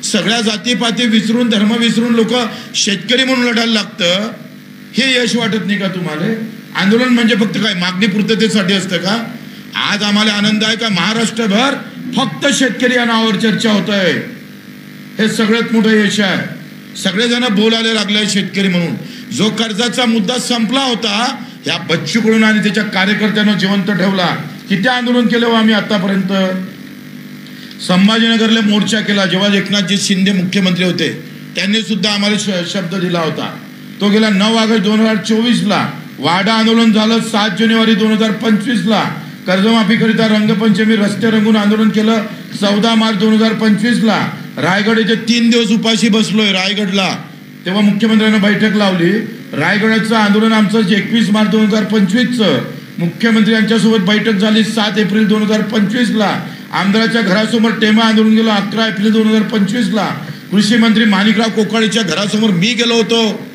सगळ्या जातीपाती विसरून धर्म विसरून लोक शेतकरी म्हणून लढायला लागतं, हे यश वाटत नाही का तुम्हाला? आंदोलन म्हणजे फक्त काय मागणी पूर्ततेसाठी असतं का? आज आम्हाला आनंद आहे का महाराष्ट्रभर फक्त शेतकरी या नावावर चर्चा होत आहे, हे सगळ्यात मोठं यश आहे। सगळेजण बोलायला लागले शेतकरी म्हणून। जो कर्जाचा मुद्दा संपला होता या बच्चू कडून आणि त्याच्या कार्यकर्त्यांना जिवंत ठेवला। किती आंदोलन केलं हो आम्ही आतापर्यंत। संभाजीनगरला मोर्चा केला जेव्हा एकनाथजी शिंदे मुख्यमंत्री होते, त्यांनी सुद्धा आम्हाला शब्द दिला होता। तो गेला 9 ऑगस्ट 2024 ला। वाडा आंदोलन झालं 7 जानेवारी 2025 ला। कर्जमाफीकरिता रंगपंचमी रस्ते रंगून आंदोलन केलं 14 मार्च 2025 ला। रायगड येथे 3 दिवस उपाशी बसलोय रायगडला, तेव्हा मुख्यमंत्र्यांना बैठक लावली। रायगडचं आंदोलन आमचं 21 मार्च 2025चं। मुख्यमंत्री यांच्यासोबत बैठक झाली 7 एप्रिल 2025 ला। आमदाराच्या घरासमोर टेमा आंदोलन गेलं 11 एप्रिल 2025 ला। कृषी मंत्री माणिकराव कोकाटेच्या घरासमोर मी गेलो होतो,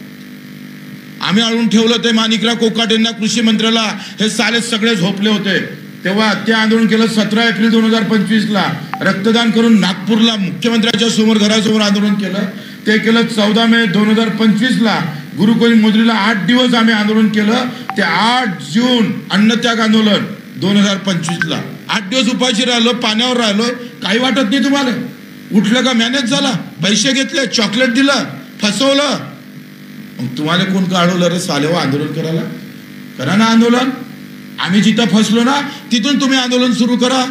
आम्ही अडवून ठेवलं ते माणिकराव कोकाटेंना, कृषी मंत्र्याला। हे साले सगळे झोपले होते तेव्हा ते आंदोलन केलं 17 एप्रिल 2025 ला। रक्तदान करून नागपूरला मुख्यमंत्र्यांच्या समोर घरासमोर आंदोलन केलं, ते केलं 14 मे 2025 ला। गुरुकुल मुद्रीला 8 दिवस आम्ही आंदोलन केलं, ते 8 जून अन्नत्याग आंदोलन 2025 ला। 8 दिवस उपाशी राहिलो, पाण्यावर राहिलोय, काही वाटत नाही तुम्हाला? उठलं का मॅनेज झाला, पैसे घेतले, चॉकलेट दिलं, फसवलं, मग तुम्हाला कोण काढवलं रे साले? आंदोलन करायला करा ना आंदोलन। आम्ही जिथं फसलो ना तिथून तुम्ही आंदोलन सुरू करा।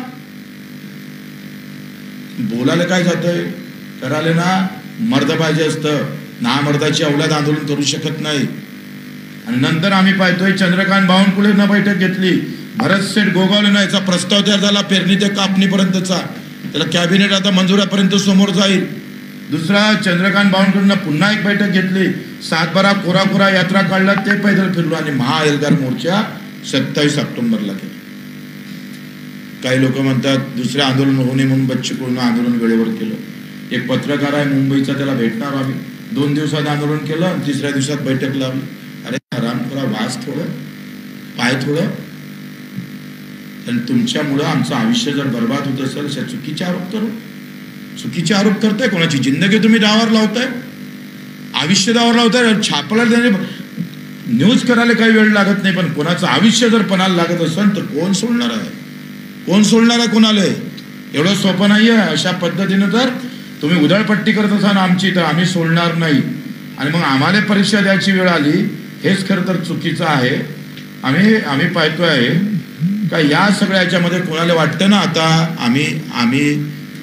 बोलायला काय जातंय? करायला ना मर्द पाहिजे असतं, ना मर्दाची अवलाद आंदोलन करू शकत नाही। आणि नंतर आम्ही पाहतोय चंद्रकांत बावनकुळेंना बैठक घेतली, भरत शेठ गोगावलेंना याचा प्रस्ताव तयार झाला पेरणी ते कापणीपर्यंतचा, त्याला कॅबिनेट आता मंजुरापर्यंत समोर जाईल। दुसरा चंद्रकांत बावनकुळेंना पुन्हा एक बैठक घेतली, 7-12 कोरा यात्रा काढला, ते पैदल फिरलो आणि महाएल्गार मोर्चा 27 ऑक्टोबरला केला। काही लोक म्हणतात दुसरे आंदोलन होऊ नये म्हणून बच्चू कडून आंदोलन वेळेवर केलं। एक पत्रकार आहे मुंबईचा, त्याला भेटणार आम्ही। 2 दिवसात आंदोलन केलं आणि 3ऱ्या दिवसात बैठक लावली। अरे हरामखोरा, वास थोडं, पाय थोडं। आणि तुमच्यामुळं आमचं आयुष्य जर बर्बाद होत असेल अशा चुकीचे आरोप करू, चुकीचे आरोप करताय। कोणाची जिंदगी तुम्ही दावावर लावताय, आयुष्य दावावर लावताय। छापला न्यूज करायला काही वेळ लागत नाही, पण कोणाचं आयुष्य जर पणाला लागत असेल तर कोण सोडणार आहे? कोण सोडणार आहे कोणाला? एवढं सोपं नाही आहे। अशा पद्धतीनं जर तुम्ही उधळपट्टी करत असाल आमची, तर आम्ही सोडणार नाही। आणि मग आम्हाला परीक्षा द्यायची वेळ आली, हेच खरं तर चुकीचं आहे। आम्ही पाहतोय का या सगळ्या याच्यामध्ये कोणाला वाटतं ना आता आम्ही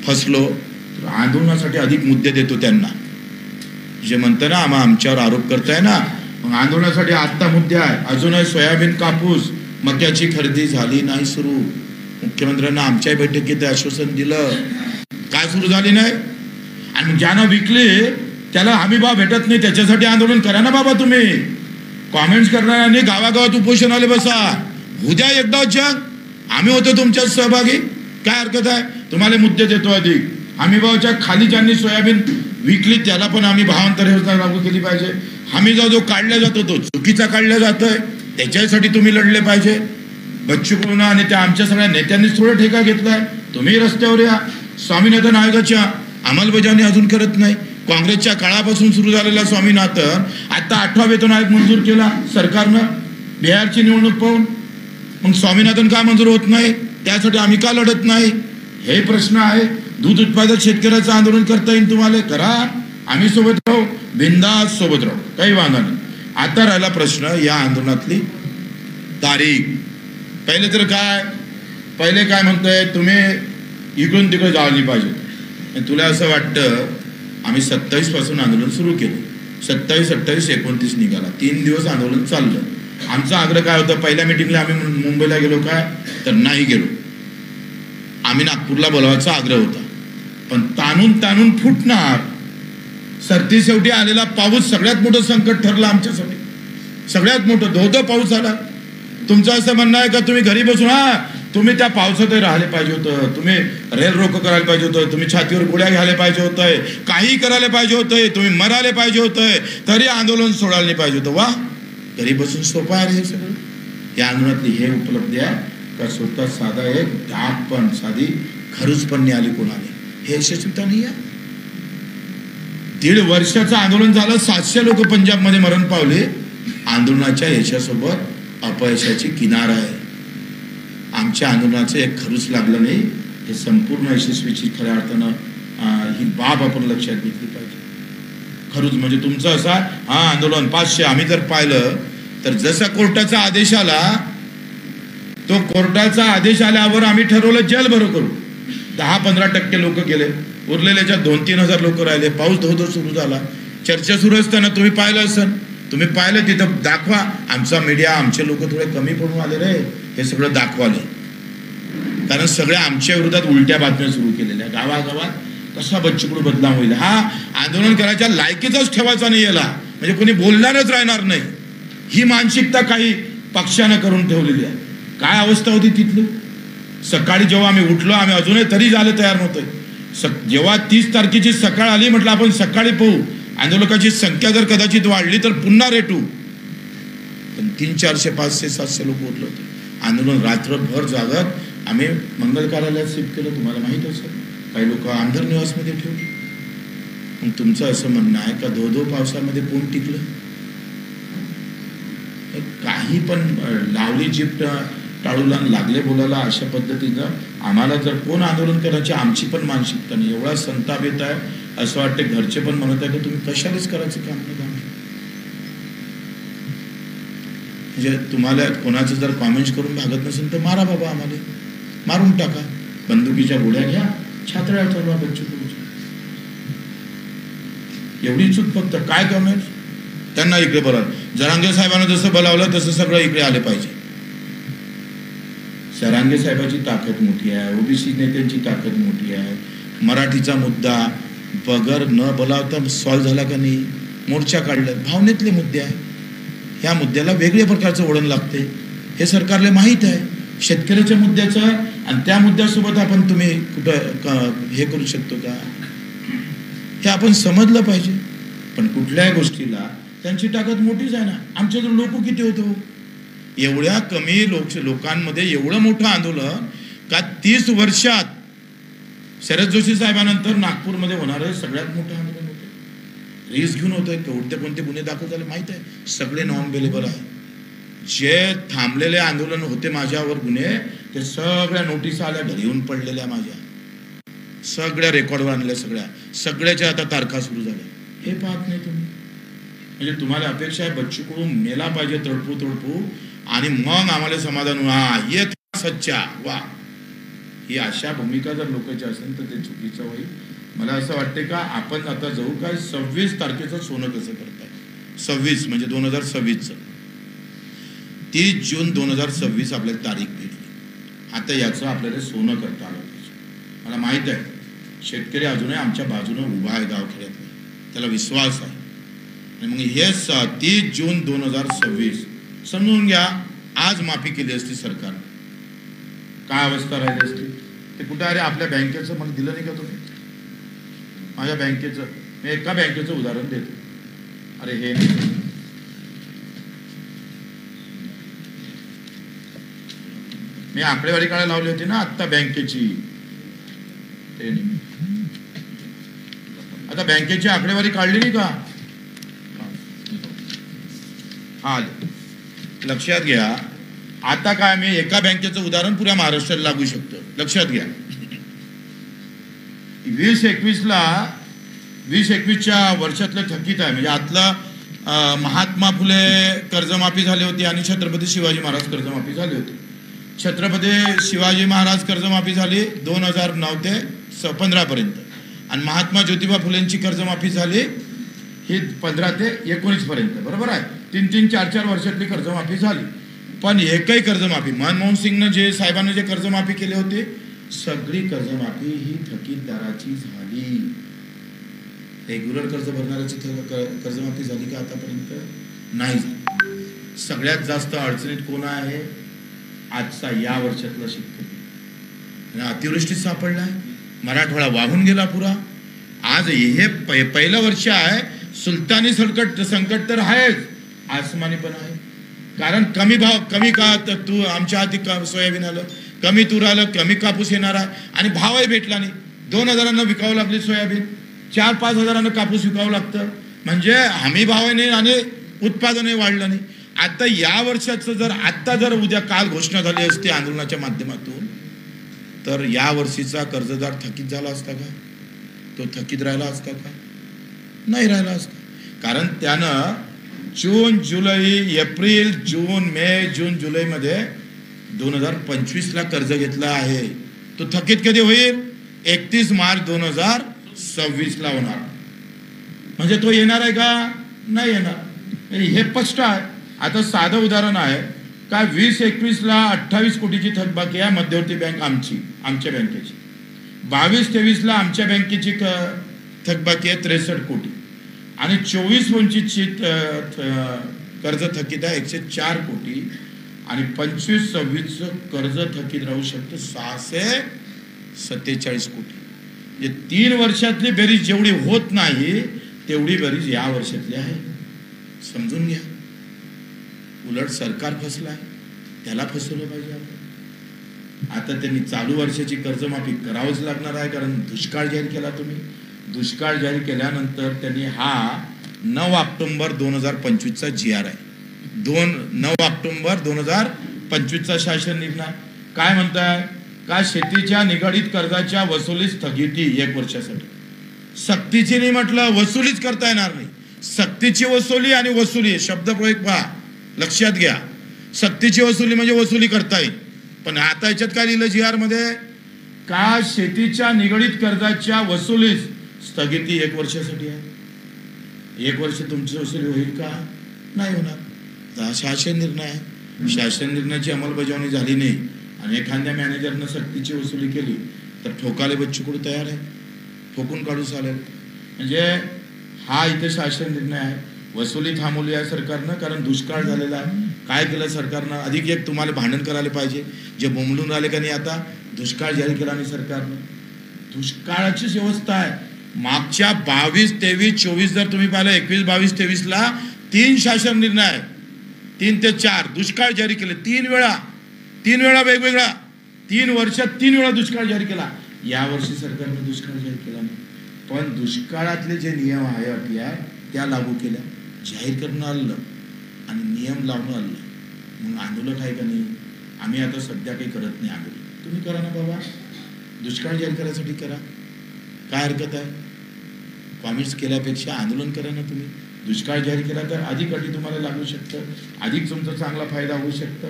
फसलो, तर आंदोलनासाठी अधिक मुद्दे देतो त्यांना। जे म्हणतं ना आमच्यावर आरोप करताय ना, मग आंदोलनासाठी आत्ता मुद्दे आहे। अजूनही सोयाबीन कापूस मक्याची खरेदी झाली नाही सुरू। मुख्यमंत्र्यांना आमच्या बैठकीत आश्वासन दिलं, काय सुरू झाली नाही? आणि ज्यांना विकले त्याला हमी भाव भेटत नाही, त्याच्यासाठी आंदोलन करा ना बाबा तुम्ही। कॉमेंट्स करणाऱ्यांनी गावागावात उपोषणाला बसा, उद्या एकदा जग आम्ही होतो तुमच्यात सहभागी, काय हरकत आहे? तुम्हाला मुद्दे देतो अधिक। हमी भावाच्या खाली ज्यांनी सोयाबीन विकली त्याला पण आम्ही भावांतर योजना लागू केली पाहिजे। हमी जो काढला जातो तो चुकीचा काढला जातोय, त्याच्यासाठी तुम्ही लढले पाहिजे। बच्चू कडून आणि त्या आमच्या सगळ्या नेत्यांनीच थोडं ठेका घेतलाय। तुम्ही रस्त्यावर या। स्वामीनाथन आयोगाच्या अंमलबजावणी अजून करत नाही। काँग्रेसच्या काळापासून सुरू झालेला स्वामीनाथन आता 8वा वेतन आयोग मंजूर केला सरकारनं बिहारची निवडणूक पाहून। मग स्वामीनाथन का मंजूर होत नाही? त्यासाठी आम्ही का लढत नाही? हे प्रश्न आहे। दूध उत्पादक शेतकऱ्याचं आंदोलन करता येईल तुम्हाला, करा। आम्ही सोबत राहू, बिंदास सोबत राहू, काही वांधा नाही। आता राहिला प्रश्न या आंदोलनातली तारीख। पहिले काय म्हणतोय तुम्ही इकडून तिकडे जाळली पाहिजे। तुला असं वाटतं आम्ही 27 पासून आंदोलन सुरू केलं, 27, 28, 29 निघाला, 3 दिवस आंदोलन चाललं। आमचा आग्रह काय होता? पहिल्या मिटिंगला आम्ही मुंबईला गेलो काय तर नाही गेलो, आम्ही नागपूरला बोलवायचा आग्रह होता, पण ताणून फुटणार। सरती शेवटी आलेला पाऊस सगळ्यात मोठं संकट ठरलं आमच्यासाठी, सगळ्यात मोठं। धोधो पाऊस आला। तुमचं असं म्हणणं आहे का तुम्ही घरी बसून तुम्ही त्या पावसातही राहिले पाहिजे होतं, तुम्ही रेल रोको करायला पाहिजे होतं, तुम्ही छातीवर गोळ्या घ्यायला पाहिजे होतंय, काही करायला पाहिजे होतंय, तुम्ही मरायला पाहिजे होतंय, तरी आंदोलन सोडायला नाही पाहिजे होतं। वा, घरी बसून सोपं आहे हे सगळं। या आंदोलनातली हे उपलब्धी आहे का स्वतः साधा एक डाग पण साधी खरूच पण नाही आली कोणाने, हे यशस्वीता नाही आहे. 1.5 वर्षाचं आंदोलन झालं, 700 लोक पंजाबमध्ये मरण पावले. आंदोलनाच्या यशासोबत अपयशाची किनार आहे. आमच्या आंदोलनाचं एक खरूच लागलं नाही, हे संपूर्ण यशस्वीची खऱ्या अर्थानं ही बाब आपण लक्षात घेतली पाहिजे. खरूच म्हणजे तुमचं असा आंदोलन 500 आम्ही जर पाहिलं तर जसा कोर्टाचा आदेश आला, तो कोर्टाचा आदेश आल्यावर आम्ही ठरवलं जेल भरो करू. 10-15% लोक गेले, उरलेल्याच्या 2-3 हजार लोक राहिले. पाऊस धो सुरू झाला, चर्चा सुरू असताना तुम्ही पाहिलं असेल, तुम्ही पाहिलं तिथं दाखवा. आमचा मीडिया, आमचे लोक थोडे कमी पडून आले रे, हे सगळं दाखवाले. कारण सगळ्या आमच्या विरोधात उलट्या बातम्या सुरू केलेल्या. गावागावात कसा बच्चूकडू बदनाम होईल, हा आंदोलन करायच्या लायकीचाच ठेवायचा नाही याला, म्हणजे कोणी बोलणारच राहणार नाही, ही मानसिकता काही पक्षानं करून ठेवलेली आहे. काय अवस्था होती तिथली. सकाळी जेव्हा आम्ही उठलो, आम्ही अजूनही तरी झालं तयार नव्हतं. जेव्हा 30 तारखेची सकाळ आली, म्हटलं आपण सकाळी पाहू, आंदोलकाची संख्या जर कदाचित वाढली तर पुन्हा रेटू. पण 300, 400, 500, 700 लोक उठले होते. आंदोलन रात्रभर जागत आम्ही मंगल कार्यालयात शिफ्ट केलं, तुम्हाला माहित असेल. काही लोक आमदार निवासमध्ये ठेवले. मग तुमचं असं म्हणणं आहे का धो पावसामध्ये कोण टिकलं. काही पण लावली जीप टाळूला लागले बोलायला, अशा पद्धतीनं आम्हाला जर कोण आंदोलन करायची आमची पण मानसिकता नाही. एवढा संताप येत आहे, असं वाटतं घरचे पण म्हणत आहे की तुम्ही कशालाच करायचं काम नाही. म्हणजे तुम्हाला कोणाचं जर कॉमेंट्स करून भागत नसेल तर मारा बाबा, आम्हाला मारून टाका, बंदुकीच्या गोळ्या घ्या, छात्र्या चालवा बच्चू करूच्या. एवढी चूक फक्त. काय कमेंट्स त्यांना इकडे बोलावलं. जरांगे साहेबांना जसं बोलावलं तसं सगळं इकडे आले पाहिजे. जरांगे साहेबाची ताकद मोठी आहे, ओबीसी नेत्यांची ताकद मोठी आहे. मराठीचा मुद्दा बगर न बोलावता सॉल्व्ह झाला का नाही. मोर्चा काढलं, भावनेतले मुद्दे आहे. ह्या मुद्द्याला वेगळ्या प्रकारचं वळण लागते, हे सरकारला माहीत आहे. शेतकऱ्याच्या मुद्द्याचं आणि त्या मुद्द्यासोबत आपण तुम्ही कुठं हे करू शकतो का, हे आपण समजलं पाहिजे. पण कुठल्याही गोष्टीला त्यांची ताकद मोठीच आहे ना. आमच्याकडे लोक किती होतो, एवढ्या कमी लोकांमध्ये एवढं मोठं आंदोलन का 30 वर्षात शरद जोशी साहेबांनंतर नागपूरमध्ये होणारं सगळ्यात मोठं आंदोलन होतं. रिस्क घेऊन होतं. कोणते गुन्हे दाखल झाले माहीत आहे, सगळे नॉन अवेलेबल आहे. जे थांबलेले आंदोलन होते माझ्यावर गुन्हे, ते सगळ्या नोटीस आल्या, घरी येऊन पडलेल्या माझ्या, सगळ्या रेकॉर्डवर आणल्या, सगळ्याच्या आता तारखा सुरू झाल्या. हे पाहत नाही तुम्ही. म्हणजे तुम्हाला अपेक्षा आहे बच्चू कडू मेला पाहिजे तडपू आणि मग आम्हाला समाधान, ये सच्चा वा. ही अशा भूमिका जर लोकांची असेल तर ते चुकीचं होईल. मला असं वाटते का आपण आता जाऊ काय 26 तारखेचं सोनं कसं करताय. 26 म्हणजे 2026चं 30 जून 2026 आपल्याला तारीख भेटली. आता याचं आपल्याला सोनं करता आलं पाहिजे. मला माहित आहे शेतकरी अजूनही आमच्या बाजूने उभा आहे, गावखेड्यातला, त्याला विश्वास आहे. आणि मग हे 30 जून 2026 समजून घ्या, आज माफी केली असती सरकार, काय अवस्था राहिली असती. ते कुठं, अरे आपल्या बँकेचं मला दिलं नाही का तुम्ही, माझ्या बँकेचं, मी एका बँकेचं उदाहरण देतो. अरे हे मी आकडेवारी काढायला लावली होती ना आत्ता बँकेची, आता बँकेची आकडेवारी काढली नाही का. हा लक्षात घ्या. आता काय, मी एका बँकेचं उदाहरण पुऱ्या महाराष्ट्राला लागू शकतो. लक्षात घ्या, 2021च्या वर्षातलं थकीत आहे. म्हणजे आतलं महात्मा फुले कर्जमाफी झाली होती आणि छत्रपती शिवाजी महाराज कर्जमाफी झाली होती. छत्रपती शिवाजी महाराज कर्जमाफी झाली 2009 ते 15 पर्यंत, आणि महात्मा ज्योतिबा फुलेंची कर्जमाफी झाली ही 15 ते 19 पर्यंत. बरोबर आहे, 3-3, 4-4 वर्षातली कर्जमाफी झाली. पण एकही कर्जमाफी, मनमोहन सिंगनं जे साहेबांना जे कर्जमाफी केली होती, सगळी कर्जमाफी ही थकीतदाराची झाली. रेग्युलर कर्ज भरणाऱ्याची कर्जमाफी झाली का आतापर्यंत? नाही झाली. सगळ्यात जास्त अडचणीत कोण आहे? आजचा या वर्षातला शेतकरी. अतिवृष्टीत सापडलाय, मराठवाडा वाहून गेला पुरा. आज हे पहिलं वर्ष आहे. सुलतानी संकट तर आहेच, आसमानी पण आहे. कारण कमी भाव, कमी का तर तू आमच्या हाती सोयाबीन आलं, कमी तूर आलं, कमी कापूस येणार आहे आणि भावही भेटला नाही. 2,000 विकावं लागली सोयाबीन, 4-5 हजारानं कापूस विकावं लागतं. म्हणजे हमी भाव नाही आणि उत्पादनही वाढलं नाही. आता या वर्षाचं जर उद्या काल घोषणा झाली असती आंदोलनाच्या माध्यमातून, तर या वर्षीचा कर्जदार थकीत झाला असता का? तो थकीत राहिला असता का? नाही राहिला असता. कारण त्यानं जून, जुलै, एप्रिल, जून, मे, जून, जुलैमध्ये 2025ला कर्ज घेतला आहे. तो थकीत कधी होईल? 31 मार्च 2026ला होणार. म्हणजे तो येणार आहे का? नाही येणार. हे स्पष्ट आहे. आता साधं उदाहरण आहे का 20-21ला 28 कोटीची थकबाकी आहे मध्यवर्ती बँक आमच्या बँकेची. 22-23ला आमच्या बँकेची थकबाकी आहे 63 कोटी आणि 24-25ची कर्ज थकीत आहे 104 कोटी आणि 25-26चं कर्ज थकीत राहू शकतं 647 कोटी. म्हणजे 3 वर्षातली बेरीज जेवढी होत नाही तेवढी बेरीज या वर्षातली आहे. समजून घ्या. उलट सरकार फसलाय, त्याला फसवलं पाहिजे आपण. आता त्यांनी चालू वर्षाची कर्जमाफी करावंच लागणार आहे, कारण दुष्काळ जाहीर केला तुम्ही. दुष्काळ जाहीर केल्यानंतर त्यांनी हा 9 ऑक्टोबर 2025चा GR आहे. 9 ऑक्टोबर 2025चा शासन निर्णय काय म्हणताय का शेतीच्या निगडीत कर्जाच्या वसुलीत स्थगिती 1 वर्षासाठी. सक्तीची नाही म्हटलं, वसुलीच करता येणार नाही. सक्तीची वसुली आणि वसुली शब्दप्रयोग पहा, लक्षात घ्या. सक्तीची वसुली म्हणजे वसुली करता येईल, पण आता याच्यात काय लिहिलं GR मध्ये का शेतीच्या निगडीत कर्जाच्या वसुलीस स्थगिती 1 वर्षासाठी आहे. 1 वर्ष तुमची वसुली होईल का? नाही होणार. शासन निर्णय आहे. शासन निर्णयाची अंमलबजावणी झाली नाही आणि एखाद्या मॅनेजरनं सक्तीची वसुली केली तर ठोकाले बच्चू कडू तयार आहे, ठोकून काढू चालेल. म्हणजे हा इथे शासन निर्णय आहे. वसुली थांबवली आहे सरकारनं, कारण दुष्काळ झालेला आहे. काय केलं सरकारनं? अधिक एक तुम्हाला भांडण करायला पाहिजे. जे बोंबलून राहिले का नाही, आता दुष्काळ जाहीर केला नाही सरकारनं. दुष्काळाचीच व्यवस्था आहे. मागच्या 22, 23, 24 जर तुम्ही पाहिलं, 21, 22, 23ला 3 शासन निर्णय आहे. 3 ते 4 दुष्काळ जाहीर केले. 3 वेळा वेगवेगळा, 3 वर्षात 3 वेळा दुष्काळ जाहीर केला. या वर्षी सरकारनं दुष्काळ जाहीर केला नाही, पण दुष्काळातले जे नियम आहे, अटी आहे, त्या लागू केल्या. जाहीर करणं आलं आणि नियम लावणं आलं. मग आंदोलन आहे का नाही? आम्ही आता सध्या काही करत नाही आंदोलन. तुम्ही करा ना बाबा, दुष्काळ जाहीर करायसाठी करा, काय हरकत आहे? कॉमेंट्स केल्यापेक्षा आंदोलन करा ना तुम्ही. दुष्काळ जाहीर केला तर अधिक अटी तुम्हाला लागू शकतं, अधिक तुमचा चांगला फायदा होऊ शकतं.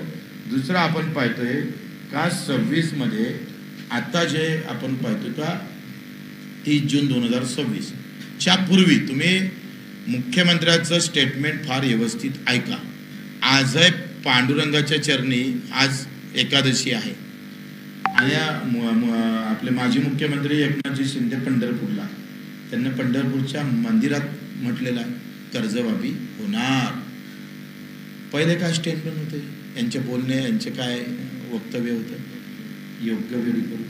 दुसरं आपण पाहतोय का 26 मध्ये आता जे आपण पाहतोय का 30 जून 2026 च्या पूर्वी तुम्ही मुख्यमंत्र्याचं स्टेटमेंट फार व्यवस्थित ऐका. आज आहे पांडुरंगाच्या चरणी, आज एकादशी आहे आणि आपले माजी मुख्यमंत्री एकनाथजी शिंदे पंढरपूरला, त्यांना पंढरपूरच्या मंदिरात म्हटलेलं आहे कर्जमाफी होणार. पहिले काय स्टेटमेंट होते यांचे बोलणे, यांचे काय वक्तव्य होतं? योग्य वेळी करू,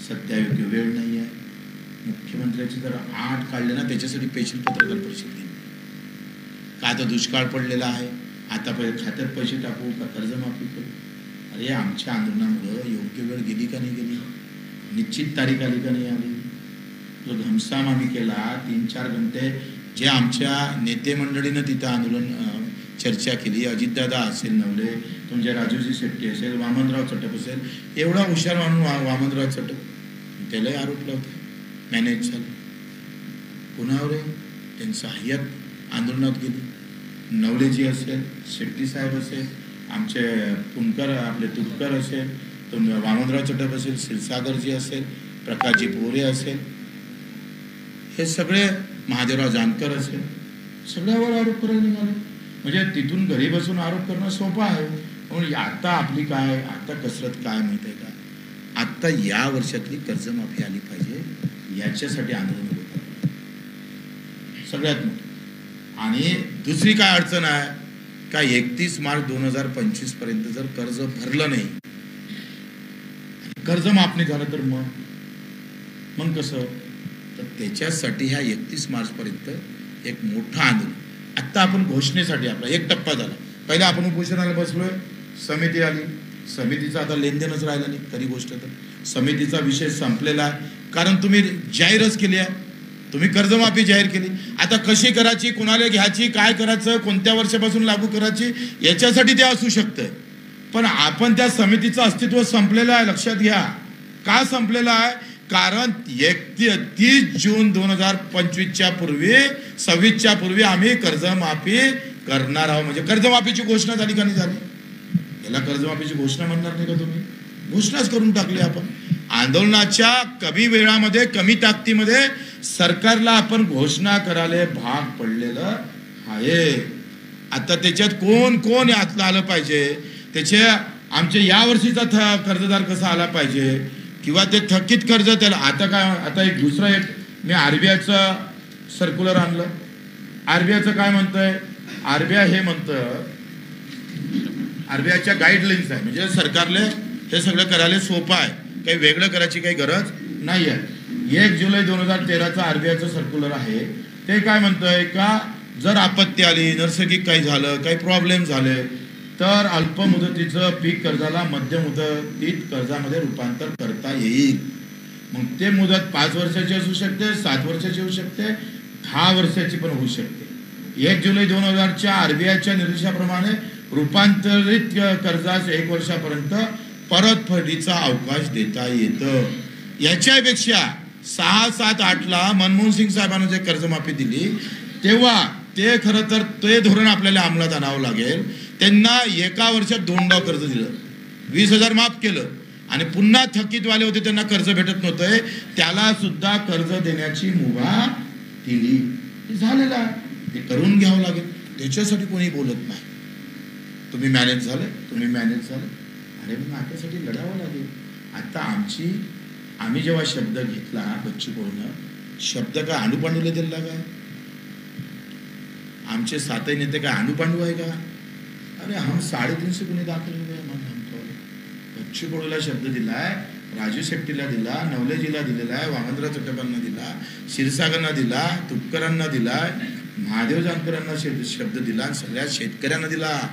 सध्या योग्य वेळ नाही आहे. मुख्यमंत्र्याचे जर 8 काढले ना, त्याच्यासाठी स्पेशल पत्रकार परिषद घेईन. का आता दुष्काळ पडलेला आहे, आता खात्यात पैसे टाकू का कर्जमाफी करू? अरे आमच्या आंदोलनामुळं योग्य वेळ गेली का नाही गेली, निश्चित तारीख आली का नाही आली. जो घमसाम आम्ही केला 3-4 घंटे, जे आमच्या नेते मंडळीनं तिथं आंदोलन चर्चा केली, अजितदादा असेल, नवले, तुमचे राजूजी शेट्टी असेल, वामनराव चटप असेल, एवढा हुशार म्हणून वामनराव चटप, त्यालाही आरोप लावते मॅनेज झालं. कुणावर आहे? त्यांचं हय्यत आंदोलनात गेली. नवलेजी असेल, शेट्टी साहेब असेल, आमचे पुणकर आपले तुपकर असेल, वामनराव चटप असेल, क्षीरसागरजी असेल, प्रकाशजी पोरे असेल, हे सगळे, महादेवराव जानकर असेल, सगळ्यावर आरोप करायला निघाले. म्हणजे तिथून घरी बसून आरोप करणं सोपं आहे. म्हणून आता आपली काय, आता कसरत काय माहिती आहे का? आता या वर्षातली कर्जमाफी आली पाहिजे, याच्यासाठी आंदोलन होतं सगळ्यात मोठं. आणि दुसरी काय अडचण आहे का 31 मार्च 2025 पर्यंत जर कर्ज भरलं नाही, कर्ज माफ नाही झालं तर मग कसं? तर त्याच्यासाठी ह्या 31 मार्च पर्यंत एक मोठं आंदोलन. आता आपण घोषणेसाठी आपला 1 टप्पा झाला, पहिले आपण उपोषणाला बसलोय, समिती आली, समितीचं आता लेनदेनच राहिलं नाही खरी गोष्ट तर. समितीचा विषय संपलेला आहे, कारण तुम्ही जाहीरच केली आहे, तुम्ही कर्जमाफी जाहीर केली. आता कशी करायची, कोणाला घ्यायची, काय करायचं, कोणत्या वर्षापासून लागू करायची, याच्यासाठी ते असू शकतं. पण आपण त्या समितीचं अस्तित्व संपलेलं आहे, लक्षात घ्या. का संपलेलं आहे? कारण 31 जून 2025च्या पूर्वी, 26च्या पूर्वी आम्ही कर्जमाफी करणार आहोत. म्हणजे कर्जमाफीची घोषणा झाली का नाही झाली? याला कर्जमाफीची घोषणा म्हणणार नाही का तुम्ही? घोषणाच करून टाकली आपण. आंदोलनाच्या कमी वेळामध्ये, कमी ताकदीमध्ये सरकारला आपण घोषणा करायला भाग पडलेलं आहे. आता त्याच्यात कोण कोण यातलं आलं पाहिजे, त्याचे आमचे यावर्षीचा कर्जदार कसा आला पाहिजे, किंवा ते थकीत कर्ज त्याला आता काय. आता एक दुसरं एक मी RBIचं सर्क्युलर आणलं. RBIचं काय म्हणतंय, RBI हे म्हणतं, RBIच्या गाईडलाईन्स आहे, म्हणजे सरकारले हे सगळं करायला सोपं आहे, काही वेगळं करायची काही गरज नाही आहे. 1 जुलै 2013चं RBIचं सर्क्युलर आहे. ते काय म्हणतंय का, जर आपत्ती आली, नैसर्गिक काही झालं, काही प्रॉब्लेम झाले, तर अल्पमुदतीचं पीक कर्जाला मध्यम मुदतीत कर्जामध्ये रूपांतर करता येईल. मग ते मुदत 5 वर्षाची असू शकते, 7 वर्षाची होऊ शकते, 10 वर्षाची पण होऊ शकते. 1 जुलै 2000च्या RBIच्या निर्देशाप्रमाणे रूपांतरित कर्जास 1 वर्षापर्यंत परतफेडीचा अवकाश देता येतं. याच्यापेक्षा 6, 7, 8ला मनमोहन सिंग साहेबांना जे कर्जमाफी दिली, तेव्हा ते खरं तर ते धोरण आपल्याला अंमलात आणावं लागेल. त्यांना 1 वर्षात 2 कर्ज दिलं, 20,000 माफ केलं, आणि पुन्हा थकीतवाले होते त्यांना कर्ज भेटत नव्हतं, त्याला सुद्धा कर्ज देण्याची मुभा दिली. झालेलं आहे, ते करून घ्यावं लागेल. त्याच्यासाठी कोणी बोलत नाही. तुम्ही मॅनेज झालं, तुम्ही मॅनेज झालं, अरे मग त्यासाठी लढावं लागेल. आता आम्ही जेव्हा शब्द घेतला, बच्चू कडून शब्द काय अनुपांडूला दिला काय? आमचे 7 नेते काय अनुपांडू आहे का? अरे हम 350 गुन्हे दाखल हुए म्हणतो. बच्चू कडूला शब्द दिलाय, राजू शेट्टीला दिला, नवलेजीला दिलेला आहे, वामनराव चट्टपांना दिला, क्षीरसागरना दिला, तुपकरांना दिलाय, महादेव जानकरांना शब्द दिला, सगळ्या शेतकऱ्यांना दिला.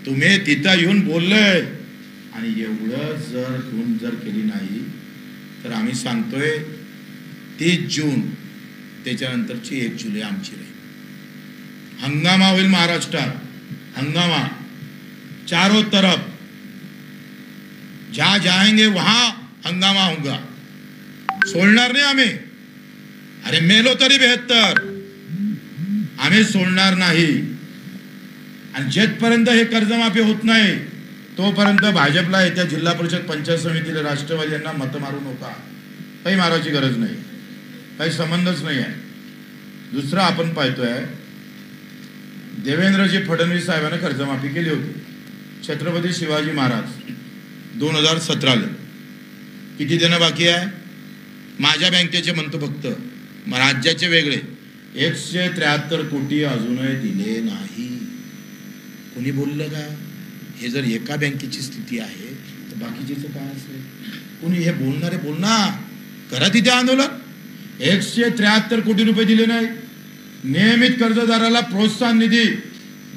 तुम्ही तिथं येऊन बोललंय, आणि एवढं जर घेऊन जर केली नाही तर आम्ही सांगतोय 30 जून त्याच्यानंतरची 1 जुलै आमची राहील. हंगामा होईल महाराष्ट्रात, हंगामा चारों तरफ. जहां जाएंगे वहां हंगामा होगा. सोडणार नाही आम्ही. अरे मेलो तरी बेहत्तर, आम्ही सोडणार नाही. आणि जेथपर्यंत हे कर्जमाफी होत नाही तोपर्यंत भाजपला येत्या जिल्हा परिषद पंचायत समितीला राष्ट्रवादी यांना मत मारू नका. काही मारायची गरज नाही, काही संबंधच नाही आहे. दुसरं आपण पाहतोय, देवेंद्रजी फडणवीस साहेबांनी कर्जमाफी केली होती. छत्रपती शिवाजी महाराज 2017ला किती देणं बाकी आहे? माझ्या बँकेचे म्हणतो फक्त, राज्याचे वेगळे 173 कोटी अजूनही दिले नाही. कोणी बोललं का? हे जर एका बँकेची स्थिती आहे तर बाकीचीच काय असेल? कोणी हे बोलणारे बोलणार. करा तिथे आंदोलन. 173 कोटी रुपये दिले नाही. नियमित कर्जदाराला प्रोत्साहन निधी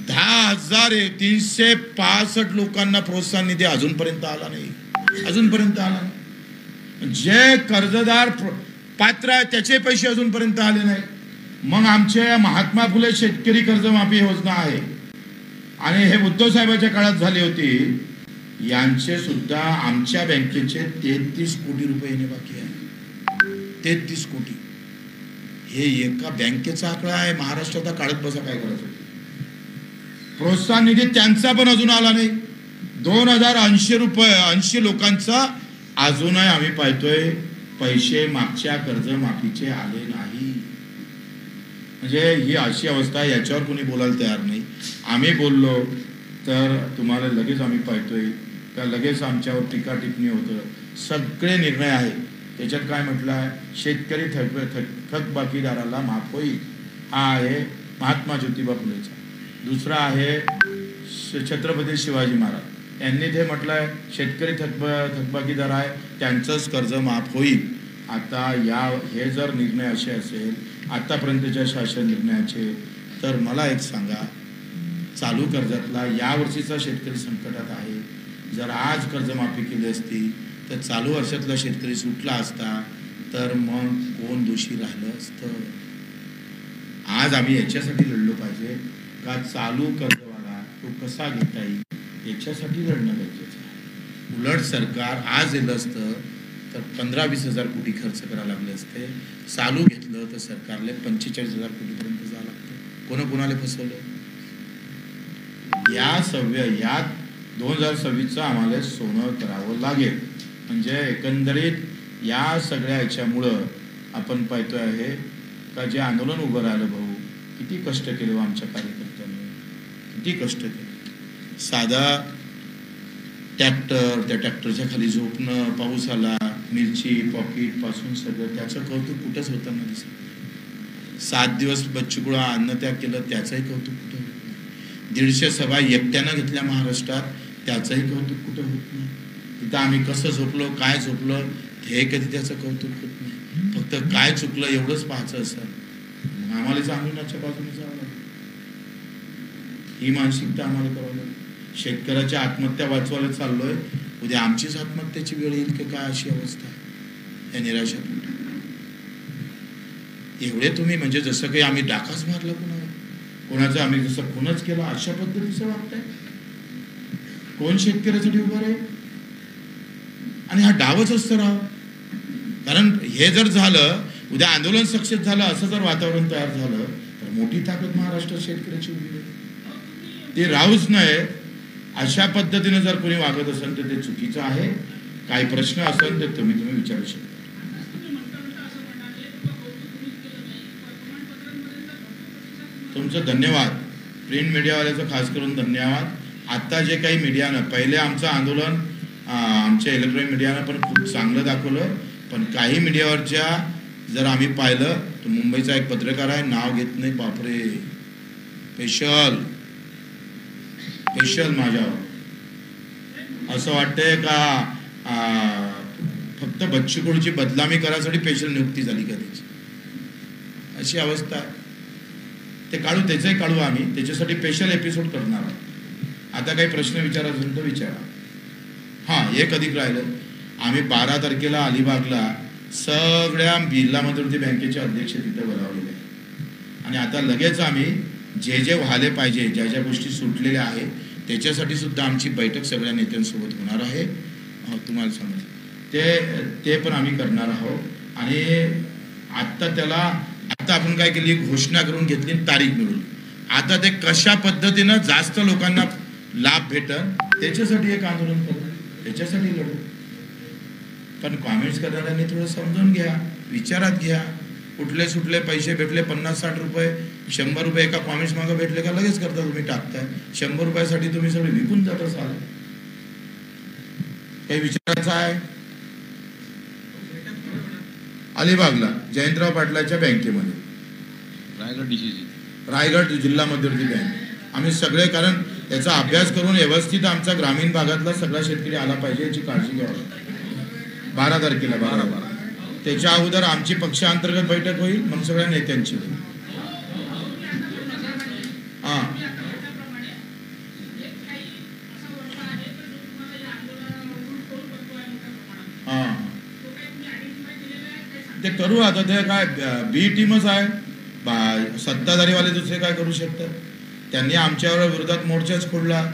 10,365 लोकांना प्रोत्साहन निधी अजूनपर्यंत आला नाही, अजूनपर्यंत आला नाही. जे कर्जदार पात्र आहे त्याचे पैसे अजूनपर्यंत आले नाही. मग आमचे महात्मा फुले शेतकरी कर्जमाफी योजना आहे, आणि हे उद्धव साहेबांच्या काळात झाली होती. यांचे सुद्धा आमच्या बँकेचे 33 कोटी रुपये येणे बाकी आहे. 33 कोटी. हे एका बँकेचा आकडा आहे. महाराष्ट्राचा काढत बसा काय करायचं. प्रोत्साहन निधी त्यांचा पण अजून आला नाही. 2080 रुपये 80 लोकांचा अजूनही आम्ही पाहतोय पैसे मागच्या कर्जमाफीचे आले नाही. म्हणजे ही अशी अवस्था, याच्यावर कोणी बोलायला तयार नाही. आम्ही बोललो तर तुम्हाला लगेच आम्ही पाहतोय का लगेच आमच्यावर टीका टिप्पणी होतं. सगळे निर्णय आहे त्याच्यात काय म्हटलं आहे, शेतकरी थकबाकीदाराला माफ होईल. हा आहे महात्मा ज्योतिबा फुलेचा. दुसरा आहे छत्रपती शिवाजी महाराज यांनी ते म्हटलं आहे शेतकरी थकबाकीदार आहे त्यांचंच कर्ज माफ होईल. आता हे जर निर्णय असे असेल आतापर्यंतच्या शासन निर्णयाचे, तर मला एक सांगा, चालू कर्जातला यावर्षीचा शेतकरी संकटात आहे. जर आज कर्जमाफी केली असती तर चालू वर्षातला शेतकरी सुटला असता, तर मग कोण दोषी राहिलं असतं. आज आम्ही याच्यासाठी लढलो पाहिजे का चालू कर्जवाला तो कसा घेता येईल याच्यासाठी लढणं गरजेचं आहे. उलट सरकार आज दिलं असतं तर 15-20 हजार कोटी खर्च करायला लागले असते. चालू घेतलं तर सरकारला 45,000 कोटीपर्यंत जावं लागतं. कोणाला फसवलं? या 2026चं आम्हाला सोनं करावं लागेल. म्हणजे एकंदरीत या सगळ्या ह्याच्यामुळं आपण पाहतोय आहे का जे आंदोलन उभं राहिलं भाऊ, किती कष्ट केले आमच्या कार्यकर्त्यांनी, किती कष्ट केले. साधा ट्रॅक्टर, त्या ट्रॅक्टरच्या खाली झोपणं, पाऊस आला, मिरची पॉकेट पासून सगळं, त्याचं कौतुक कुठंच होताना दिसत. 7 दिवस बच्चूकडं अन्नत्याग केलं, त्याचंही कौतुक कुठं होत नाही. 150 सभा एकट्यानं घेतल्या महाराष्ट्रात, त्याचंही कौतुक कुठं होत नाही. तिथं आम्ही कसं झोपलो, काय झोपलो, हे कधी त्याचं कौतुक होत नाही. फक्त काय चुकलं एवढंच पाहायचं असं. आम्हाला आंदोलनाच्या बाजूने जावं लागेल. ही मानसिकता आम्हाला करावं लागेल. शेतकऱ्याच्या आत्महत्या वाचवायला चाललोय, उद्या आमचीच आत्महत्याची वेळ येईल की काय, अशी अवस्था या निराशा. एवढे तुम्ही म्हणजे जसं काही आम्ही डाकाच मारला कोणाचं आम्ही जसं खूनच केला अशा पद्धतीचं वागताय. कोण शेतकऱ्यासाठी उभं आहे? आणि हा डावच असतं राव. कारण हे जर झालं, उद्या आंदोलन सक्सेस झालं, असं जर वातावरण तयार झालं तर मोठी ताकद महाराष्ट्रात शेतकऱ्याची उभी आहे. ते राहूच नये. अशा पद्धतीने जर कोणी वागत असेल तर ते चुकीचं आहे. काही प्रश्न असेल तर तुम्ही विचारू शकता. तुमचं धन्यवाद. प्रिंट मीडियावाल्याचं खास करून धन्यवाद. आत्ता जे काही मीडियानं, पहिले आमचं आंदोलन आमच्या इलेक्ट्रॉनिक मीडियानं पण खूप चांगलं दाखवलं, पण काही मीडियावरच्या जर आम्ही पाहिलं तर मुंबईचा एक पत्रकार आहे, नाव घेत नाही, बापरे, स्पेशल माझ्यावर असं वाटतंय का फक्त बच्चू कडूची बदनामी करायसाठी स्पेशल नियुक्ती झाली का त्याची, अशी अवस्था आहे. ते काढू, त्याचंही काढू आम्ही, त्याच्यासाठी स्पेशल एपिसोड करणार आहोत. आता काही प्रश्न विचारायचा असेल तर विचारा. हां, एक अधिक राहिलं. आम्ही 12 तारखेला अलिबागला सगळ्या जिल्हा मध्यवर्ती बँकेचे अध्यक्ष तिथं बोलावलेले आहे. आणि आता लगेच आम्ही जे व्हायला पाहिजे, ज्या गोष्टी सुटलेल्या आहेत त्याच्यासाठी सुद्धा आमची बैठक सगळ्या नेत्यांसोबत होणार आहे. तुम्हाला सांगायचं ते पण आम्ही करणार आहोत. आणि आत्ता आपण काय केली, घोषणा करून घेतली, तारीख मिळवली. आता ते कशा पद्धतीनं जास्त लोकांना लाभ भेटल त्याच्यासाठी एक आंदोलन करू, त्याच्यासाठी लढू. पण कॉमेंट्स करणाऱ्यांनी थोडं समजून घ्या, विचारात घ्या. कुठले सुटले पैसे भेटले, 50-60 रुपये, 100 रुपये एका कॉमेंट्स मागं भेटले का लगेच करता तुम्ही, टाकताय. 100 रुपयासाठी तुम्ही सगळे विकून जात असाल. काही विचारायचं आहे? अलिबागला जयंतराव पाटलाच्या बँकेमध्ये, रायगड जिल्हा मध्यवर्ती बँक. आम्ही सगळे, कारण याचा अभ्यास करून व्यवस्थित आमचा ग्रामीण भागातला सगळा शेतकरी आला पाहिजे याची काळजी घ्यावी. 12 तारखेला 12 त्याच्या अगोदर आमची पक्षांतर्गत बैठक होईल, मग सगळ्या नेत्यांची होईल. हां, हां, ते करू. आता ते काय बी टीमच आहे, सत्ताधारीवाले दुसरे काय करू शकतात. त्यांनी आमच्यावर विरोधात मोर्चाच खोडला,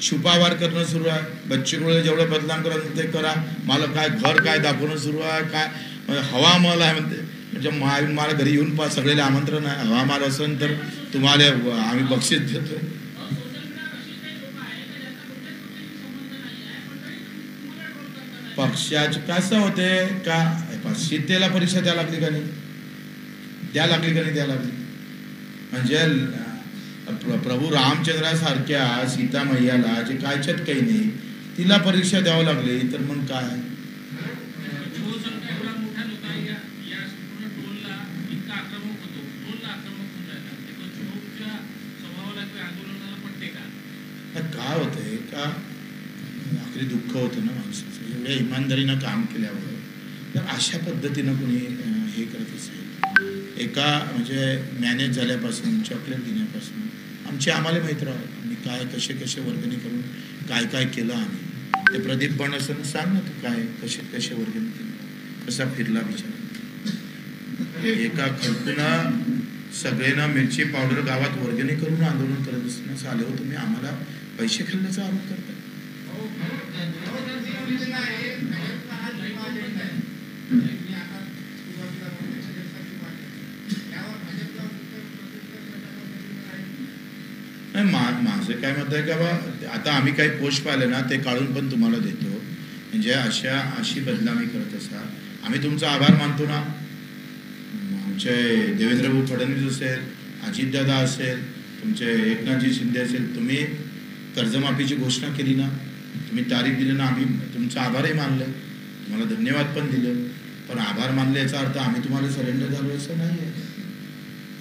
छुपावार करणं सुरू आहे. बच्चू कडूला जेवढं बदनाम करायचं ते करा, मला काय घर काय दाखवणं सुरू आहे, काय हवामाल आहे म्हणते. म्हणजे मला घरी येऊन सगळ्याला आमंत्रण आहे. हवामाल असेल तर तुम्हाला आम्ही बक्षीस देतोय. पक्षाचे कसं होते का, सीतेला परीक्षा द्या लागली का नाही, द्या लागली. म्हणजे प्रभू रामचंद्रासारख्या सीता मैयाला जे कायच्यात काही नाही, तिला परीक्षा द्यावं लागली तर मग काय. काय होतंय का, आखरी दुःख होतं ना माणसाचं, एवढ्या इमानदारीनं काम केल्यावर. तर अशा पद्धतीनं कोणी हे करत असेल, एका म्हणजे मॅनेज झाल्यापासून, चॉकलेट घेण्यापासून आमची आम्हाला माहीत राहू आम्ही काय कसे कसे वर्गणी करून काय काय केलं आम्ही. ते प्रदीप पण असं सांग ना तू काय कसे कसे वर्गणी केलं कसा फिरला बिचारा. एका खडकून सगळेना मिरची पावडर गावात वर्गणी करून आंदोलन करत असताना आले हो तुम्ही आम्हाला पैसे खाल्ल्याचा आरोप करताय. माझं काय मत आहे का बा आता आम्ही काही पोस्ट पाहिले ना ते काढून पण तुम्हाला देतो म्हणजे अशी बदनामी करत असा आम्ही तुमचा आभार मानतो ना. आमचे देवेंद्रभाऊ फडणवीस असेल अजितदादा असेल तुमचे एकनाथजी शिंदे असेल तुम्ही कर्जमाफीची घोषणा केली ना तुम्ही तारीख दिली ना आम्ही तुमचा आभारही मानलं तुम्हाला धन्यवाद पण दिलं. पण आभार मानले याचा अर्थ आम्ही तुम्हाला सरेंडर झालो असं नाही आहे.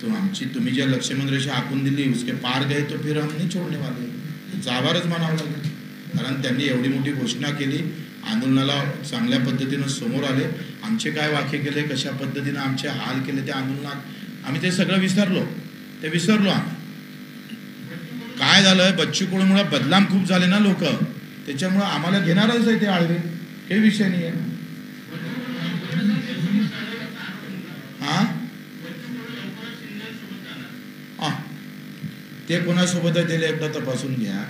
तो तुम्ही ज्या लक्ष्मण रेषा आखून दिली उसके पार गए तो फिर हम नहीं छोड़ने वाले त्यांचा आभारच मानावा लागेल. कारण त्यांनी एवढी मोठी घोषणा केली आंदोलनाला चांगल्या पद्धतीनं समोर आले आमचे काय वाक्य केले कशा पद्धतीनं आमचे हाल केले त्या आंदोलनात आम्ही ते सगळं विसरलो आम्ही. काय झालं बच्चू कडूमुळे बदनाम खूप झाले ना लोक त्याच्यामुळे आम्हाला घेणारच आहे ते आळवे हे विषय नाही आहे. ते कोणासोबत आहे त्याला एकदा तपासून घ्या.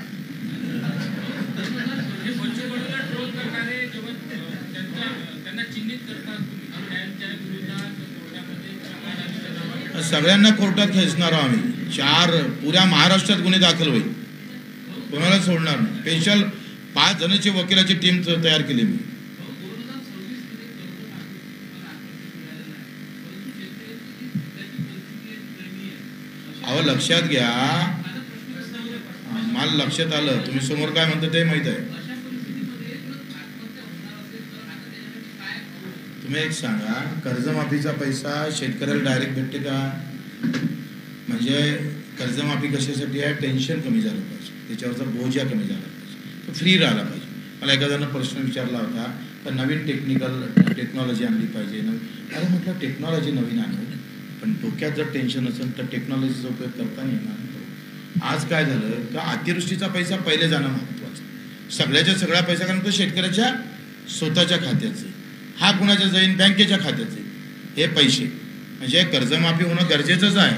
सगळ्यांना कोर्टात खेचणार आम्ही 4 पुऱ्या महाराष्ट्रात गुन्हे दाखल होईल कोणाला सोडणार नाही. स्पेशल 5 जणांची वकिलाची टीम तयार केली मी. अहो लक्षात घ्या मला लक्षात आलं तुम्ही समोर काय म्हणता ते माहित आहे. तुम्ही एक सांगा कर्जमाफीचा पैसा शेतकऱ्याला डायरेक्ट भेटते का. म्हणजे कर्जमाफी कशासाठी आहे टेन्शन कमी झालं पाहिजे त्याच्यावरचा बोजा कमी झाला पाहिजे तो फ्री राहिला पाहिजे. मला एखाद्यानं प्रश्न विचारला होता तर नवीन टेक्नॉलॉजी आणली पाहिजे. अरे म्हटलं टेक्नॉलॉजी नवीन आणू पण डोक्यात जर टेन्शन असेल तर टेक्नॉलॉजीचा उपयोग करता नाही येणार. आज काय झालं का अतिवृष्टीचा पैसा पहिले जाणं महत्त्वाचं सगळ्याच्या सगळा पैसा कारण तो शेतकऱ्याच्या स्वतःच्या खात्याचे हा कुणाच्या जाईन बँकेच्या खात्याचे हे पैसे म्हणजे कर्जमाफी होणं गरजेचंच आहे.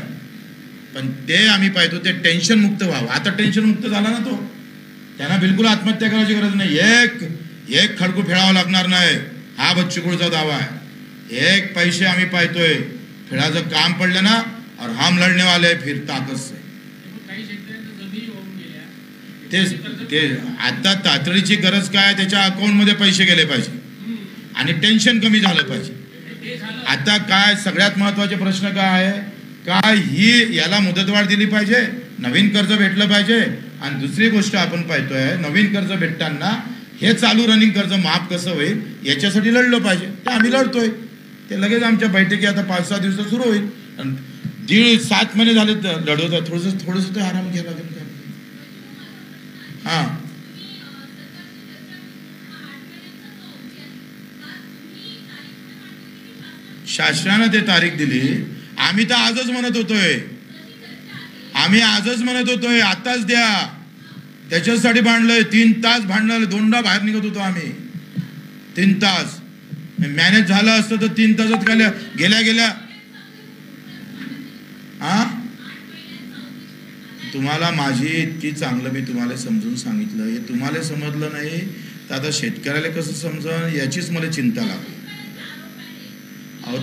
पण ते आम्ही पाहतो ते टेन्शन मुक्त व्हावं. आता टेन्शन मुक्त झाला ना तो त्यांना बिलकुल आत्महत्या करायची गरज नाही. एक खडकू फेडावा लागणार नाही हा बच्चूकडचा दावा आहे. एक पैसे आम्ही पाहतोय फिरायचं काम पडलं ना और हम लढणे वाले फिर ताकद से ते आता तातडीची गरज काय त्याच्या अकाउंटमध्ये पैसे गेले पाहिजे आणि टेन्शन कमी झालं पाहिजे. आता काय सगळ्यात महत्त्वाचे प्रश्न काय आहे काय ही याला मुदतवाढ दिली पाहिजे नवीन कर्ज भेटलं पाहिजे. आणि दुसरी गोष्ट आपण पाहतोय नवीन कर्ज भेटताना हे चालू रनिंग कर्ज माफ कसं होईल याच्यासाठी लढलं पाहिजे ते आम्ही लढतोय. ते लगेच आमच्या बैठकी आता 5-6 दिवसात सुरू होईल. 7 महिने झाले लढवत थोडंसं ते आराम घ्यायला लागेल का. हां शासनानं ते तारीख दिली आम्ही तर आजच म्हणत होतोय आताच द्या त्याच्यासाठी भांडलोय 3 तास भांडलं 2दा बाहेर निघत होतो आम्ही 3 तास मॅनेज झालं असतं तर 3 तासात गेल्या तुम्हाला माझी इतकी चांगलं मी तुम्हाला समजून सांगितलं हे तुम्हाला समजलं नाही तर आता शेतकऱ्याला कसं समजन याचीच मला चिंता लागली. अहो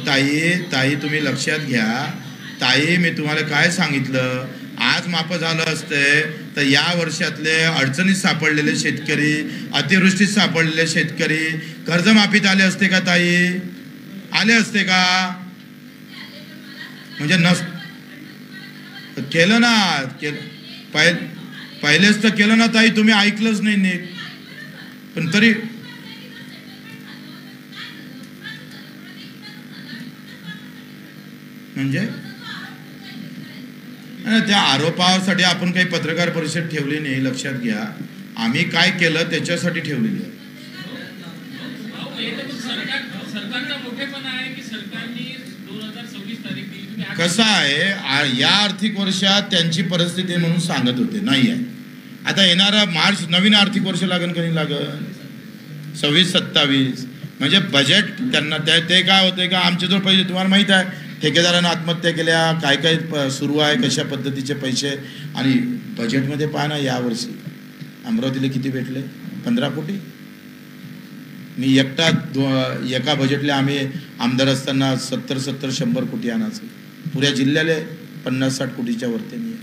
ताई तुम्ही लक्षात घ्या ताई मी तुम्हाला काय सांगितलं आज माफ झालं असते तर या वर्षातले अडचणीत सापडलेले शेतकरी अतिवृष्टीत सापडलेले शेतकरी कर्जमाफीत आले असते का ताई आले असते का. म्हणजे केलं ना पहिलेच तर केलं ना ताई तुम्ही ऐकलंच नाही नीट. पण तरी म्हणजे त्या आरोपासाठी आपण काही पत्रकार परिषद ठेवली नाही. लक्षात घ्या आम्ही काय केलं त्याच्यासाठी ठेवलेली आहे. सरकारचा मोठेपणा आहे की सरकारने 2026 तारीख दिली कसं आहे, या आर्थिक वर्षात त्यांची परिस्थिती म्हणून सांगत होते, नाही आहे. आता येणारा मार्च नवीन आर्थिक वर्ष लागेल कधी लागेल 26-27, म्हणजे बजेट त्यांना ते काय होते का आमचे जो पैसे तुम्हाला माहीत आहे ठेकेदारांना आत्महत्या केल्या, काय काय सुरू आहे, कशा पद्धतीचे पैसे. आणि बजेटमध्ये पहा ना, यावर्षी अमरावतीला किती भेटले? 15 कोटी. मी एका बजेटला आम्ही आमदार असताना 70-100 कोटी आणायचं. पुऱ्या जिल्ह्याला 50-60 कोटीच्या वरती नाही.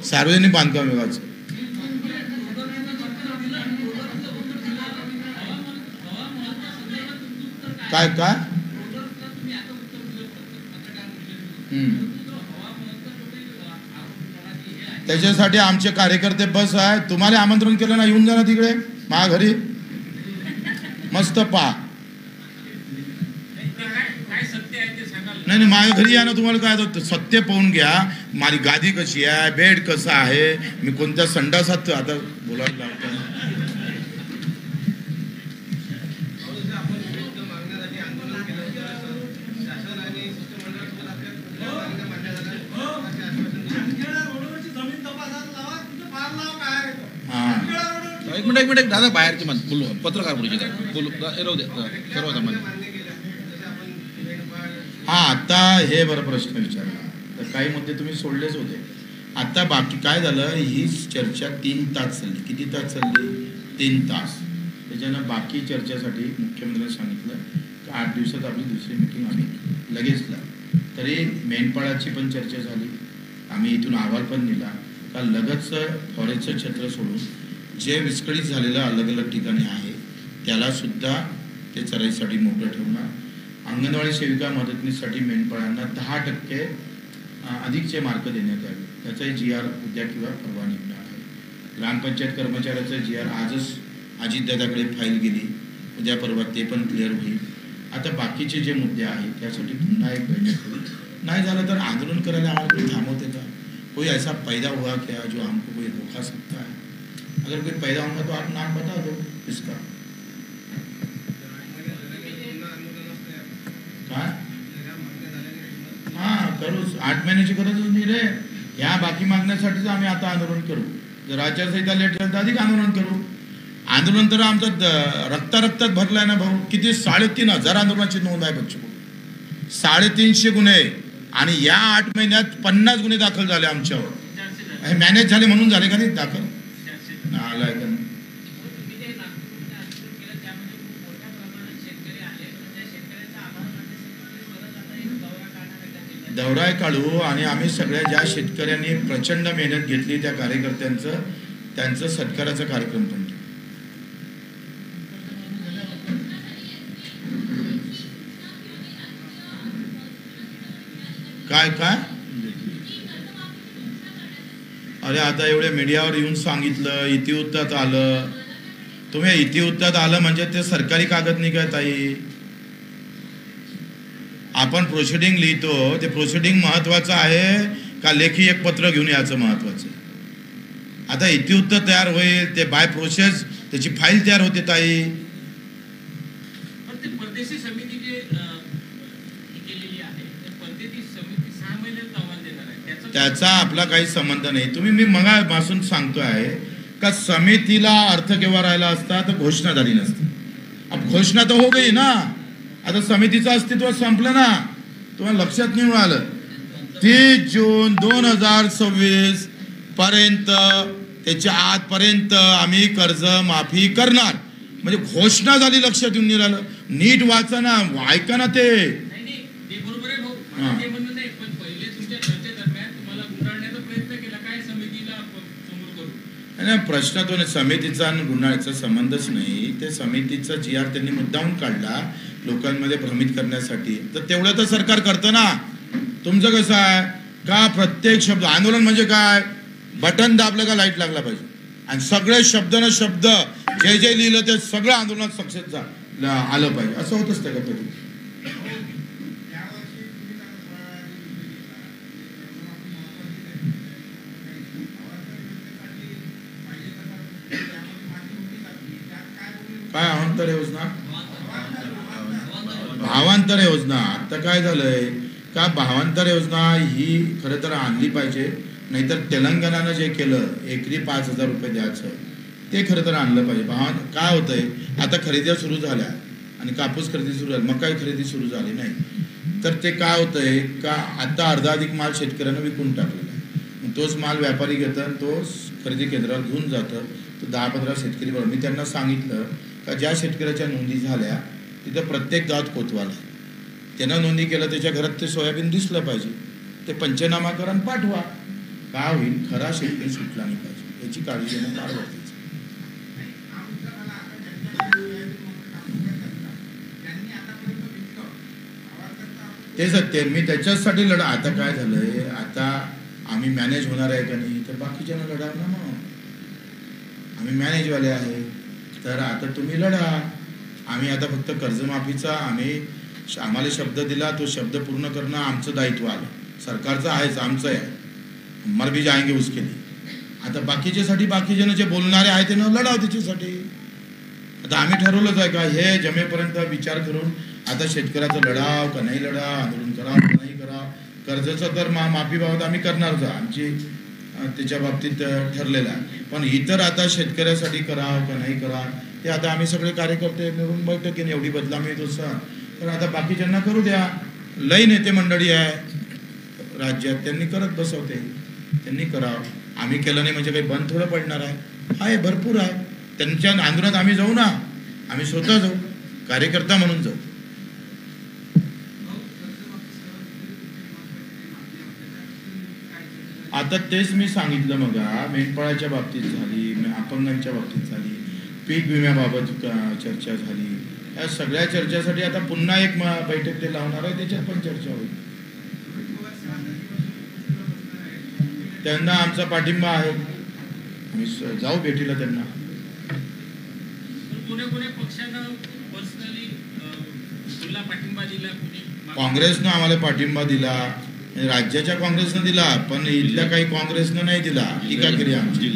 सार्वजनिक बांधकाम विभागाचं काय काय त्याच्यासाठी आमचे कार्यकर्ते बस आहे. तुम्हाला आमंत्रण केलं ना, येऊन जा ना तिकडे माझ्या घरी, मस्त पहा. नाही माझ्या घरी या ना, तुम्हाला काय सत्य पाहून घ्या. माझी गादी कशी आहे, बेड कसं आहे, मी कोणत्या संडासात आता बोलायला लागतो. एक मिनिट दादा, बाहेरची मान बोलू, पत्रकार बोलू राहू दे सर्वसामान्य. हा, आता हे बरं प्रश्न विचारला तर काही मुद्दे तुम्ही सोडलेच होते. आता बाकी काय झालं, ही चर्चा 3 तास चालली. किती तास चालली? 3 तास. त्याच्यानं बाकी चर्चेसाठी मुख्यमंत्र्यांनी सांगितलं की 8 दिवसात आपली दुसरी मीटिंग आम्ही लगेच लावू. तरी मेंढपाळाची पण चर्चा झाली. आम्ही इथून अहवाल पण दिला का लगतच फॉरेस्टचं क्षेत्र सोडून जे विस्कळीत झालेलं अलग अलग ठिकाणी आहे त्याला सुद्धा ते चराईसाठी मोकळं ठेवणार. अंगणवाडी सेविका मदतनीसाठी मेंढपाळांना 10% अधिकचे मार्क देण्यात यावे, त्याचाही GR उद्या किंवा परवा निघणार आहे. ग्रामपंचायत कर्मचाऱ्याचं GR आजच अजितदादाकडे फाईल गेली, उद्या परवा ते पण क्लिअर होईल. आता बाकीचे जे मुद्दे आहेत त्यासाठी पुन्हा एक बैठक होईल. नाही झालं तर आंदोलन करायला आम्हाला कोई थांबवते का? कोई ऐसा पैदा हुआ क्या जो हमको कोई रोका सकता है? अगर कोई पैदा होगा तो आप नाम बता दो इसका. काय? हां, करूच. 8 महिन्याची गरजच नाही रे. ह्या बाकी मागण्यासाठीच आम्ही आता आंदोलन करू. जर आचारसंहिता लेट झाली तर अधिक आंदोलन करू. आंदोलन तर आमचं रक्तात भरलाय ना भाऊ. किती 3,500 आंदोलनाची नोंद आहे बच्चू. 350 गुन्हे आणि या 8 महिन्यात 50 गुन्हे दाखल झाले आमच्यावर. हे मॅनेज झाले म्हणून झाले का नाही दाखल? आलाय का? दौरा काढू आणि आम्ही सगळ्या ज्या शेतकऱ्यांनी प्रचंड मेहनत घेतली त्या कार्यकर्त्यांचं त्यांचं सत्काराचा कार्यक्रम पण. काय काय अरे आता एवढे मीडियावर येऊन सांगितलं, इतिवृत्तात आलं. तुम्ही इतिवृत्तात आलं म्हणजे ते सरकारी कागद नाही काय ताई? आपण प्रोसिडिंग लिहितो, ते प्रोसिडिंग महत्वाचं आहे का लेखी एक पत्र घेऊन याचं महत्वाचं? आता इतिवृत्त तयार होईल, ते बाय प्रोसेस त्याची फाईल तयार होते ताई. परदेशी समिती जे केलेली आहे परदेशी समिती 6 महिन्यात अहवाल देणार आहे, त्याचा आपला काही संबंध नाही. तुम्ही मी मगापासून सांगतो आहे का समितीला अर्थ केव्हा राहिला असता तर घोषणा झाली नसती. अब घोषणा तर हो गई ना. आता समितीचं अस्तित्व संपलं ना. तुम्हाला लक्षात नाही आलं? 30 जून 2026 पर्यंत त्याच्या आतपर्यंत आम्ही कर्ज माफी करणार म्हणजे घोषणा झाली. लक्षात येऊन नाही राहिलं? नीट वाचा ना, ऐका ना. ते बरोबर आहे भाऊ, ते म्हणणं नाही. पण पहिले तुमच्या चर्चेदरम्यान तुम्हाला गुंडाळण्याचा प्रयत्न केला, काय समितीला समोर करू? नाही, प्रश्न तो नाही. समितीचा आणि गुन्ह्याचा संबंधच नाही. ते समितीचा GR त्यांनी मुद्दाम काढला लोकांमध्ये भ्रमित करण्यासाठी. तर तेवढं तर सरकार करतं ना. तुमचं कसं आहे का प्रत्येक शब्द आंदोलन म्हणजे काय? बटन दाबलं का लाईट लागला पाहिजे आणि सगळे शब्द न शब्द जे जे लिहिलं ते सगळं आंदोलनात सक्सेस आलं पाहिजे. असं होत असतं का कधी? काय अवांतर योजना? भावांतर योजना. आता काय झालंय का भावांतर योजना ही खरं तर आणली पाहिजे, नाहीतर तेलंगणानं जे केलं एकरी 5,000 रुपये द्यायचं ते खरं तर आणलं पाहिजे. काय होतंय, आता खरेद्या सुरू झाल्या आणि कापूस खरेदी सुरू झाली, मकाई खरेदी सुरू झाली नाही, तर ते काय होतंय का आता अर्धा अधिक माल शेतकऱ्यांना विकून टाकलेला आहे. तोच माल व्यापारी घेतात आणि तो खरेदी केंद्रावर घेऊन जातं. तो 10-15 शेतकरी बरोबर मी त्यांना सांगितलं का ज्या शेतकऱ्याच्या नोंदी झाल्या तिथं प्रत्येक गावात कोतवाल आहे, त्यानं नोंदी केलं त्याच्या घरात ते सोयाबीन दिसलं पाहिजे, ते पंचनामा करा आणि पाठवा. काय होईल, खरा शेतकरी सुटला नाही पाहिजे, याची काळजी घेणं फार गरजेचं. ते सत्य, मी त्याच्याचसाठी लढा. आता काय झालंय, आता आम्ही मॅनेज होणार आहे का नाही, तर बाकीच्यांना लढा ना. मग आम्ही मॅनेजवाले आहे, तर आता तुम्ही लढा. आम्ही आता फक्त कर्जमाफीचा आम्हाला शब्द दिला, तो शब्द पूर्ण करणं आमचं दायित्व आलं. सरकारचं आहेच, आमचं आहे, मर भी जाएंगे उसके लिए. आता बाकीच्यासाठी बाकीजण जे बोलणारे आहेत त्यांना लढाव त्याच्यासाठी. आता आम्ही ठरवलंच आहे का हे जमेपर्यंत विचार करून आता शेतकऱ्याचा लढाव का नाही लढाव, आंदोलन करावं का नाही करावं. कर्जाचं तर माफीबाबत आम्ही करणारच, आमची त्याच्या बाबतीत ठरलेलं आहे. पण इतर आता शेतकऱ्यासाठी करावं का नाही करावं ते आता आम्ही सगळे कार्यकर्ते मिळून बैठकीने एवढी बदलामी येत असं, तर आता बाकीच्यांना करू द्या. लई नेते मंडळी आहे राज्यात, त्यांनी करत बसवते, त्यांनी करावं. आम्ही केलं नाही म्हणजे काही बंद थोडं पडणार आहे, भरपूर आहे. त्यांच्या आंदोलनात आम्ही जाऊ ना, आम्ही स्वतः जाऊ, कार्यकर्ता म्हणून जाऊ. आता तेच मी सांगितलं, मग मेंढपाळाच्या बाबतीत झाली, अपंगांच्या बाबतीत झाली, पीक विम्याबाबत चर्चा झाली. या सगळ्या चर्चेसाठी आता पुन्हा एक बैठक ते लावणार आहे, त्याच्यात पण चर्चा होईल. त्यांना आमचा पाठिंबा आहे, आम्ही जाऊ भेटीला त्यांना. कोणी पक्षानं पर्सनली तुला पाठिंबा दिला, काँग्रेसनं आम्हाला पाठिंबा दिला, राज्याच्या काँग्रेसनं दिला, पण इथल्या काही काँग्रेसनं नाही दिला, टीका केली आमची.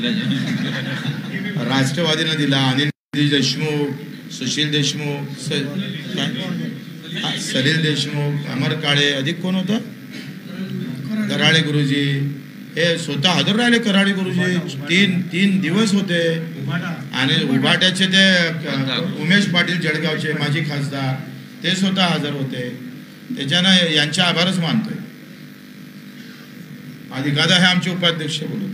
राष्ट्रवादीनं दिला, अनिल देशमुख, सुशील देशमुख, सलील देशमुख, अमर काळे, अधिक कोण होतं, कराळे गुरुजी, हे स्वतः हजर राहिले. कराळे गुरुजी तीन दिवस होते. आणि उभाट्याचे ते उमेश पाटील जळगावचे माजी खासदार, ते स्वतः हजर होते. त्याच्यानं यांचे आभारच मानतोय. आधी गादा हे आमचे उपाध्यक्ष बोलून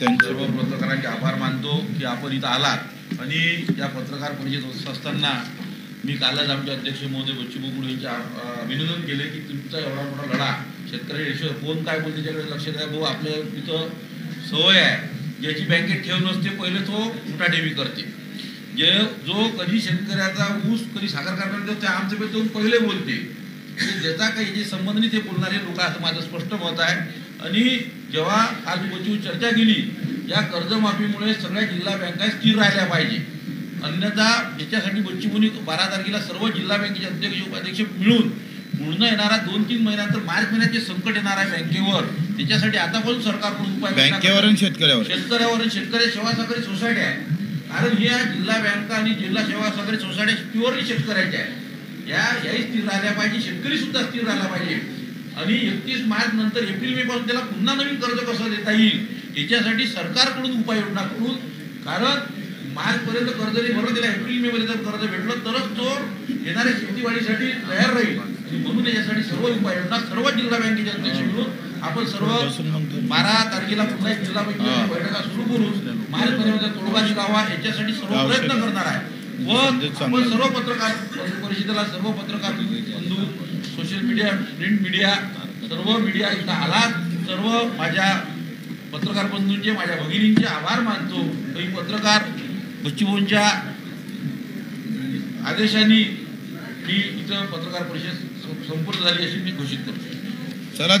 सर्व पत्रकारांचे आभार मानतो की आपण इथं आलात. आणि या पत्रकार परिषद होत असताना मी कालच आमचे अध्यक्ष महोदय बच्चू कडू यांचे अभिनंदन केले की तुमचा एवढा मोठा लढा शेतकरी कोण काय बोलते त्याच्याकडे लक्ष द्या. भाऊ आपल्या इथं सवय आहे, ज्याची बँकेत ठेव नसते पहिले तो उठाठेवी करते. जो कधी शेतकऱ्याचा ऊस कधी साखर कारखान्यात त्या आमच्या पेक्षा पहिले बोलते, ज्याचा काही जे संबंध नाही ते बोलणारे लोक, असं माझं स्पष्ट मत आहे. आणि जेव्हा आज बच्चू चर्चा केली, या कर्जमाफीमुळे सगळ्या जिल्हा बँका स्थिर राहिल्या पाहिजे. अन्यथा याच्यासाठी बच्चूंनी 12 तारखेला सर्व जिल्हा बँकेचे अध्यक्ष उपाध्यक्ष मिळून पूर्ण येणारा 2-3 महिन्यानंतर मार्च महिन्यात जे संकट येणार आहे बँकेवर, त्याच्यासाठी आतापासून सरकारकडून उपाय बँकेवर शेतकऱ्यावर शेतकरी सेवा सहकारी सोसायटी आहे. कारण या जिल्हा बँका आणि जिल्हा सेवा सहकारी सोसायटी प्युअरली शेतकऱ्याच्या आहे. याही स्थिर राहिल्या पाहिजे, शेतकरी सुद्धा स्थिर राहिला पाहिजे. आणि 31 मार्च नंतर एप्रिल मे पासून त्याला पुन्हा नवीन कर्ज कसं देता येईल याच्यासाठी सरकारकडून उपाययोजना करून, कारण मार्च पर्यंत कर्ज नाही भरलं, त्याला एप्रिल मे मध्ये जर कर्ज भेटलं तरच तो येणाऱ्या शेतीवाडीसाठी तयार राहील. आणि म्हणून याच्यासाठी सर्व उपाययोजना सर्व जिल्हा बँकेचे अध्यक्ष मिळून आपण सर्व 12 तारखेला पुन्हा एक जिल्हा बँकेची बैठका सुरू करून मार्च महिन्यामध्ये तोडगा निघावा याच्यासाठी सर्व प्रयत्न करणार आहे. व आपण सर्व पत्रकार परिषदेला सर्व पत्रकार बंधू, सोशल मीडिया, प्रिंट मीडिया, सर्व मीडिया इथं आलात. सर्व माझ्या पत्रकार बंधूंचे, माझ्या भगिनींचे आभार मानतो. काही पत्रकार बच्चूभाऊंच्या आदेशाने ही इथं पत्रकार परिषद संपूर्ण झाली अशी मी घोषित करतो. चला.